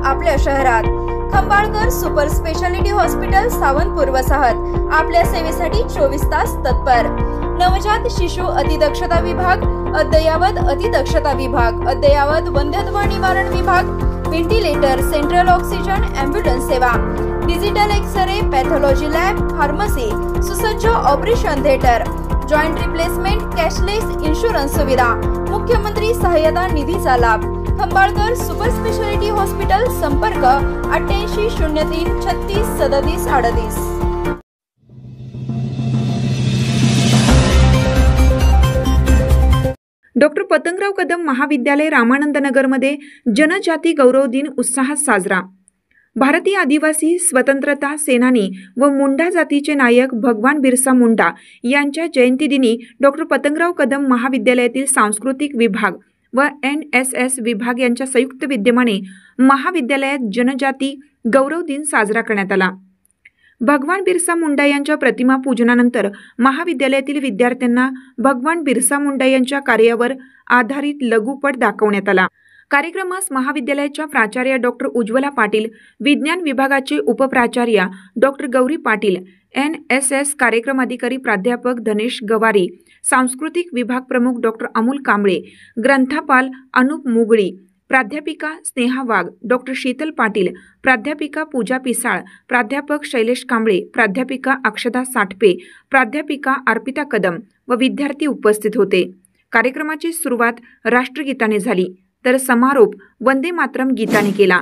आपल्या शहरात। Khambalkar super speciality hospital Sawantpur वसाहत आपल्या सेवेसाठी 24 तास तत्पर। नवजात शिशु अतिदक्षता विभाग, अद्ययावत अतिदक्षता विभाग, अद्ययावत वंध्यत्व निवारण विभाग, व्हेंटिलेटर, सेंट्रल ऑक्सिजन, एम्ब्युलन्स सेवा, digital x-ray, pathology lab, pharmacy, सुसज्ज operation theatre, joint replacement, cashless insurance सुविधा, मुख्यमंत्री सहायता निधीचा लाभ। खंबाळकर सुपर स्पेशालिटी हॉस्पिटल, संपर्क 88 03 36 37 38। डॉक्टर पतंगराव कदम महाविद्यालय रामानंद नगरमध्ये जनजाती गौरव दिन उत्साहात साजरा। भारतीय आदिवासी स्वतंत्रता सेनानी व मुंडा जातीचे नायक भगवान बिरसा मुंडा यांच्या जयंतीदिनी डॉक्टर पतंगराव कदम महाविद्यालयातील सांस्कृतिक विभाग व NSS विभाग यांच्या संयुक्त विद्यमाने महाविद्यालयात जनजाती गौरव दिन साजरा करण्यात आला। भगवान बिरसा मुंडा यांच्या प्रतिमा पूजनानंतर महाविद्यालयातील विद्यार्थ्यांना भगवान बिरसा मुंडा यांच्या कार्यावर आधारित लघुपट दाखवण्यात आला। कार्यक्रमास महाविद्यालयाच्या प्राचार्य डॉक्टर उज्ज्वला पाटील, विज्ञान विभागाचे उपप्राचार्य डॉक्टर गौरी पाटील, NSS कार्यक्रम अधिकारी प्राध्यापक धनेश गवारी, सांस्कृतिक विभाग प्रमुख डॉक्टर अमोल कांबळे, ग्रंथपाल अनुप मुगळी, प्राध्यापिका स्नेहा वाघ, डॉक्टर शीतल पाटील, प्राध्यापिका पूजा पिसाळ, प्राध्यापक शैलेश कांबळे, प्राध्यापिका अक्षदा साठपे, प्राध्यापिका अर्पिता कदम व विद्यार्थी उपस्थित होते। कार्यक्रमाची सुरुवात राष्ट्रगीताने झाली तर समारोप वंदे मातरम गीताने केला।